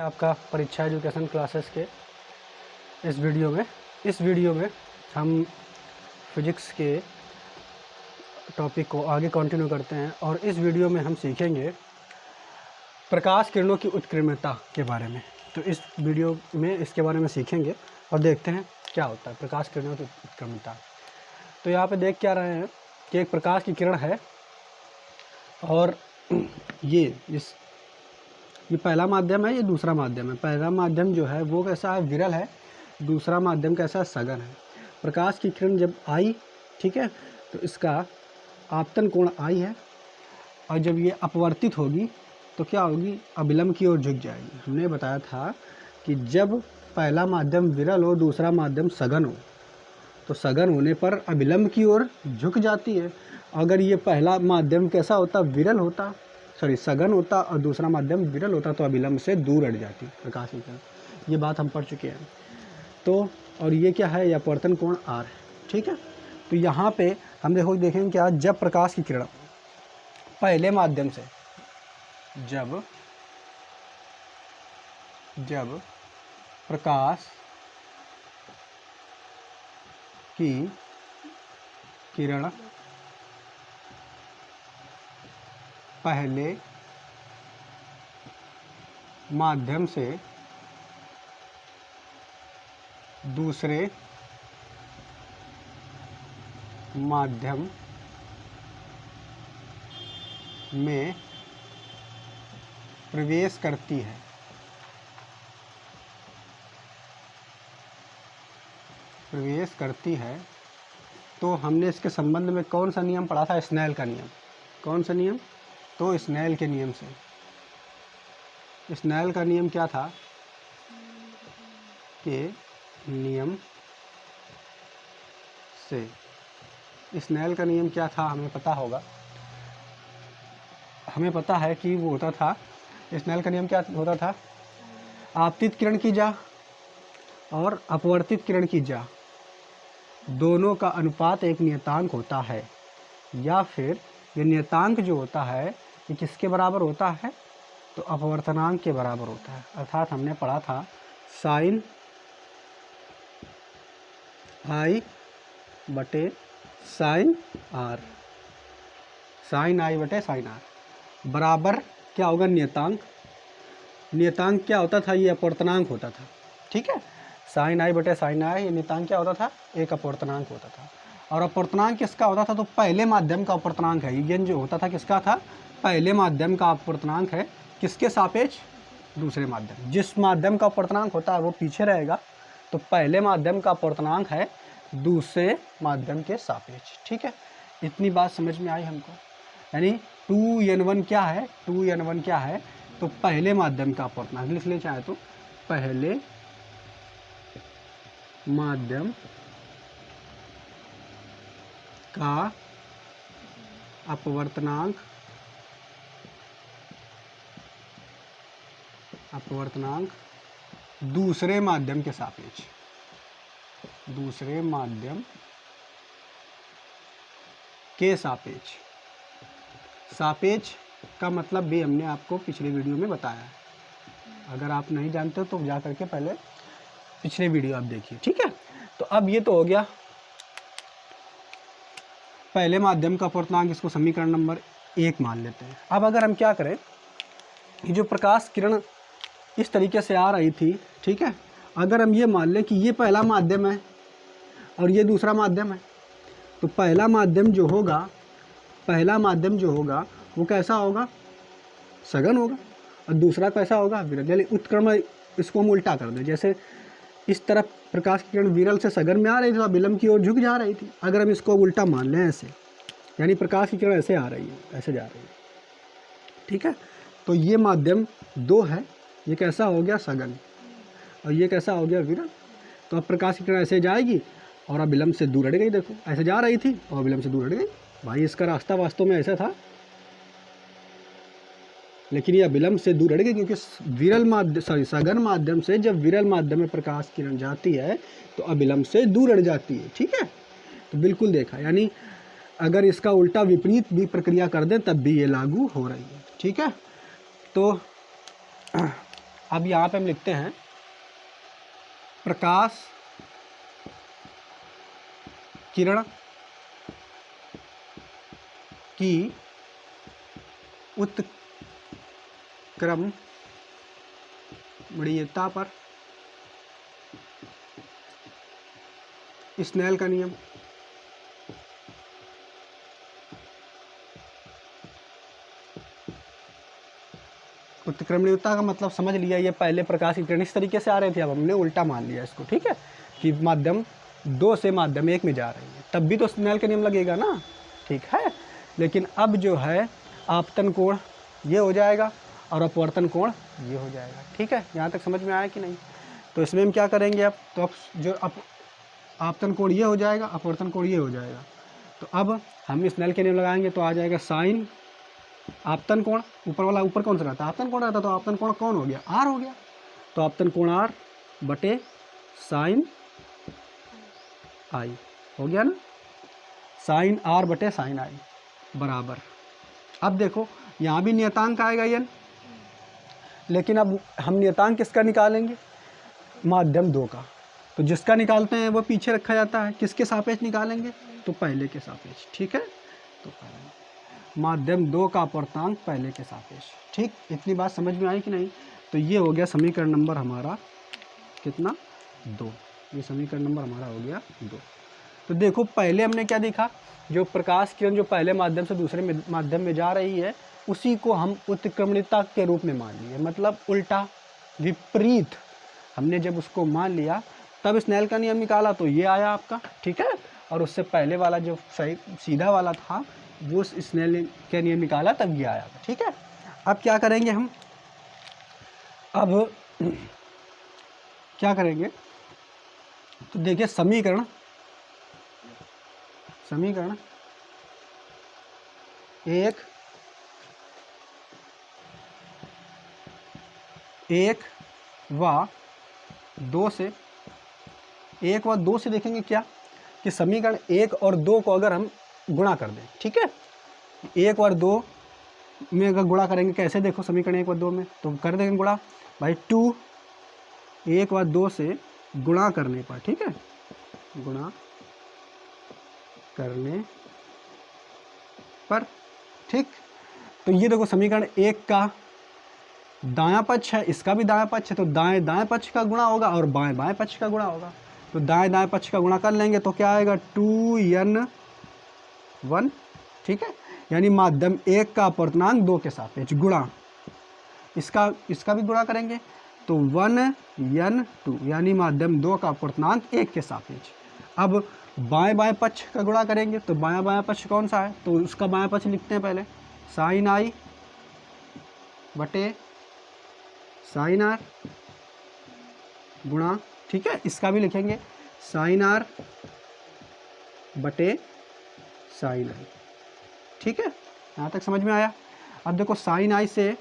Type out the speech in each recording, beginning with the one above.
आपका परीक्षा education classes के इस वीडियो में हम फिजिक्स के टॉपिक को आगे कंटिन्यू करते हैं और इस वीडियो में हम सीखेंगे प्रकाश किरणों की उत्क्रमणता के बारे में। तो इस वीडियो में इसके बारे में सीखेंगे और देखते हैं क्या होता है प्रकाश किरणों की उत्क्रमणता। तो यहाँ पे देख क्या रहे हैं कि एक प्रकाश की किरण है और ये पहला माध्यम है, ये दूसरा माध्यम है। पहला माध्यम जो है वो कैसा है, विरल है। दूसरा माध्यम कैसा है, सघन है। प्रकाश की किरण जब आई, ठीक है, तो इसका आपतन कोण आई है और जब ये अपवर्तित होगी तो क्या होगी, अभिलंब की ओर झुक जाएगी। हमने बताया था कि जब पहला माध्यम विरल हो, दूसरा माध्यम सघन हो, तो सघन होने पर अभिलंब की ओर झुक जाती है। अगर ये पहला माध्यम कैसा होता, सघन होता और दूसरा माध्यम विरल होता तो अभिलंब से दूर हट जाती प्रकाश की किरण। ये बात हम पढ़ चुके हैं। तो और ये क्या है, यह अपवर्तन कोण आर है, ठीक है। तो यहाँ पे हम देखेंगे क्या, जब प्रकाश की किरण पहले माध्यम से जब प्रकाश की किरण पहले माध्यम से दूसरे माध्यम में प्रवेश करती है तो हमने इसके संबंध में कौन सा नियम पढ़ा था, स्नेल का नियम। कौन सा नियम, तो स्नेल के नियम से। स्नेल का नियम क्या था कि नियम से, स्नेल का नियम क्या था हमें पता होगा, हमें पता है कि वो होता था, स्नेल का नियम क्या होता था, आपतित किरण की जा और अपवर्तित किरण की जा दोनों का अनुपात एक नियतांक होता है, या फिर ये नियतांक जो होता है ये किसके बराबर होता है, तो अपवर्तनांक के बराबर होता है। अर्थात हमने पढ़ा था साइन आई बटे साइन आर, साइन आई बटे साइन आर बराबर क्या होगा, नियतांक। नियतांक क्या होता था, ये अपवर्तनांक होता था, ठीक है। साइन आई बटे साइन आई, ये नियतांक क्या होता था, एक अपवर्तनांक होता था। और अपवर्तनांक किसका होता था, तो पहले माध्यम का अपवर्तनांक है। ये जो होता था किसका था, पहले माध्यम का अपवर्तनांक है, किसके सापेक्ष, दूसरे माध्यम। जिस माध्यम का अपवर्तनांक होता है वो पीछे रहेगा, तो पहले माध्यम का अपवर्तनांक है दूसरे माध्यम के सापेक्ष, ठीक है। इतनी बात समझ में आई हमको। यानी 2n1 क्या है, 2n1 क्या है, तो पहले माध्यम का अपवर्तनांक लिख ले चाहे तो, पहले माध्यम का अपवर्तनांक दूसरे माध्यम के सापेक्ष, दूसरे माध्यम के सापेक्ष। सापेक्ष का मतलब भी हमने आपको पिछले वीडियो में बताया है। अगर आप नहीं जानते हो तो जा करके पहले पिछले वीडियो आप देखिए, ठीक है। तो अब ये तो हो गया पहले माध्यम का अपवर्तनांक, इसको समीकरण नंबर 1 मान लेते हैं। अब अगर हम क्या करें, ये जो प्रकाश किरण इस तरीके से आ रही थी, ठीक है, अगर हम ये मान लें कि ये पहला माध्यम है और ये दूसरा माध्यम है, तो पहला माध्यम जो होगा वो कैसा होगा, सघन होगा, और दूसरा कैसा होगा, विरल। यानी उत्क्रमण, इसको हम उल्टा कर दें। जैसे इस तरफ प्रकाश की किरण विरल से सघन में आ रही थी तो अभिलंब की ओर झुक जा रही थी। अगर हम इसको उल्टा मान लें ऐसे, यानी प्रकाश की किरण ऐसे आ रही है, ऐसे जा रही है, ठीक है। तो ये माध्यम 2 है, ये कैसा हो गया, सघन, और ये कैसा हो गया, विरल। तो अब प्रकाश की किरण ऐसे जाएगी और अभिलंब से दूर हट गई। देखो ऐसे जा रही थी और अभिलंब से दूर हट गई। भाई इसका रास्ता वास्तव में ऐसा था, लेकिन ये अभिलंब से दूर हट गई, क्योंकि सघन माध्यम से जब विरल माध्यम में प्रकाश किरण जाती है तो अभिलंब से दूर हट जाती है, ठीक है। तो बिल्कुल देखा, यानी अगर इसका उल्टा विपरीत भी प्रक्रिया कर दें तब भी ये लागू हो रही है, ठीक है। तो अब यहाँ पे हम लिखते हैं प्रकाश किरण की उत्क्रमणीयता पर स्नेल का नियम। उत्क्रमणीयता का मतलब समझ लिया, ये पहले प्रकाश की किरण इस तरीके से आ रही थी, अब हमने उल्टा मान लिया इसको, ठीक है, कि माध्यम 2 से माध्यम 1 में जा रही है, तब भी तो स्नेल का नियम लगेगा ना, ठीक है। लेकिन अब जो है आपतन कोण ये हो जाएगा और अपवर्तन कोण ये हो जाएगा, ठीक है। यहाँ तक समझ में आया कि नहीं? तो इसमें हम क्या करेंगे अब, तो अब जो आपतन कोण ये हो जाएगा, अपवर्तन कोण ये हो जाएगा। तो अब हम स्नेल के नियम लगाएंगे तो आ जाएगा साइन आपतन कोण, ऊपर वाला ऊपर कौन सा रहता है, आपतन कोण रहता, तो आपतन कोण कौन हो गया, आर हो गया। तो आपतन कोण आर बटे साइन आई हो गया ना, साइन आर बटे साइन आई बराबर। अब देखो यहाँ भी नियतांक आएगा एन, लेकिन अब हम नियतांक किसका निकालेंगे, माध्यम 2 का। तो जिसका निकालते हैं वो पीछे रखा जाता है, किसके सापेक्ष निकालेंगे, तो पहले के सापेक्ष, ठीक है। तो पहले माध्यम 2 का अपवर्तनांक पहले के सापेक्ष, ठीक। इतनी बात समझ में आई कि नहीं? तो ये हो गया समीकरण नंबर हमारा कितना, 2। ये समीकरण नंबर हमारा हो गया 2। तो देखो पहले हमने क्या देखा, जो प्रकाश किरण जो पहले माध्यम से दूसरे माध्यम में जा रही है उसी को हम उत्क्रमणीयता के रूप में मान लिए, मतलब उल्टा विपरीत। हमने जब उसको मान लिया तब स्नेल का नियम निकाला तो ये आया आपका, ठीक है। और उससे पहले वाला जो सही सीधा वाला था वो स्नेल का नियम निकाला तब ये आया, ठीक है। अब क्या करेंगे हम, अब क्या करेंगे, तो देखिए समीकरण एक व 2 से देखेंगे क्या, कि समीकरण 1 और 2 को अगर हम गुणा कर दें, ठीक है। 1 और 2 में अगर गुणा करेंगे कैसे, देखो समीकरण 1 और 2 में तो कर देंगे गुणा भाई 2, 1 और 2 से गुणा करने पर, ठीक है, गुणा करने पर, ठीक। तो ये देखो समीकरण 1 का दायां पक्ष है, इसका भी दायां पक्ष है, तो दाएं दाएं पक्ष का गुणा होगा और बाएं बाएं पक्ष का गुणा होगा। तो दाएं दाएं पक्ष का गुणा कर लेंगे तो क्या आएगा, 2n1, ठीक है। यानी माध्यम 1 का अपवर्तनांक 2 के सापेक्ष गुणा इसका भी गुणा करेंगे तो 1n2, यानी माध्यम 2 का अपवर्तनांक 1 के सापेक्ष। अब बाएं बाएं पक्ष का गुणा करेंगे तो बायां बायां पक्ष कौन सा है, तो उसका बायां पक्ष लिखते हैं पहले, साइन आई बटे साइन आर गुणा, ठीक है। इसका भी लिखेंगे साइन आर बटे साइन आई, ठीक है। यहाँ तक समझ में आया? अब देखो साइन आई से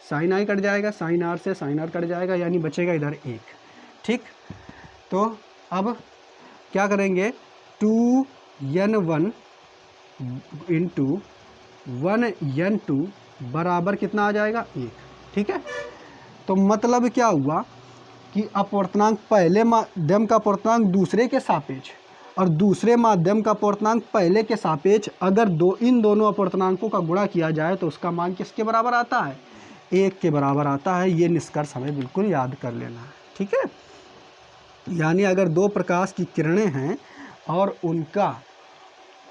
साइन आई कट जाएगा, साइन आर से साइन आर कट जाएगा, यानी बचेगा इधर 1, ठीक। तो अब क्या करेंगे, 2n1 इंटू 1n2 बराबर कितना आ जाएगा, 1, ठीक है। तो मतलब क्या हुआ कि अपवर्तनांक पहले माध्यम का अपवर्तनांक दूसरे के सापेक्ष और दूसरे माध्यम का अपवर्तनांक पहले के सापेक्ष अगर इन दोनों अपवर्तनांकों का गुणा किया जाए तो उसका मान किसके बराबर आता है, 1 के बराबर आता है। ये निष्कर्ष हमें बिल्कुल याद कर लेना है, ठीक है। यानी अगर 2 प्रकाश की किरणें हैं और उनका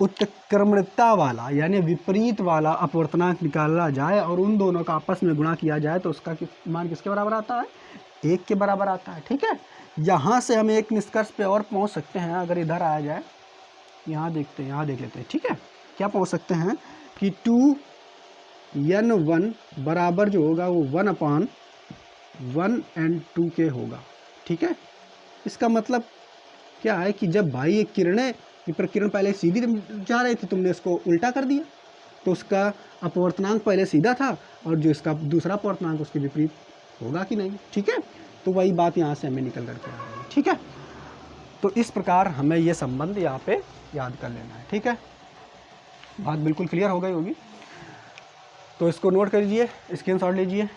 उत्क्रमणीयता वाला यानी विपरीत वाला अपवर्तनांक निकाला जाए और उन दोनों का आपस में गुणा किया जाए तो उसका मान किसके बराबर आता है, 1 के बराबर आता है, ठीक है। यहाँ से हम एक निष्कर्ष पे और पहुँच सकते हैं, अगर इधर आया जाए, यहाँ देखते हैं, यहाँ देख लेते हैं, ठीक है। क्या पहुँच सकते हैं कि 2n1 बराबर जो होगा वो 1/1n2 के होगा, ठीक है। इसका मतलब क्या है कि जब भाई ये किरणें प्रकिरण पहले सीधी जा रही थी, तुमने इसको उल्टा कर दिया तो उसका अपवर्तनांक पहले सीधा था और जो इसका दूसरा अपवर्तनांक उसके विपरीत होगा कि नहीं, ठीक है। तो वही बात यहाँ से हमें निकल करके आ रही है, ठीक है। तो इस प्रकार हमें ये संबंध यहाँ पे याद कर लेना है, ठीक है। बात बिल्कुल क्लियर हो गई होगी, तो इसको नोट कर लीजिए, स्क्रीनशॉट लीजिए।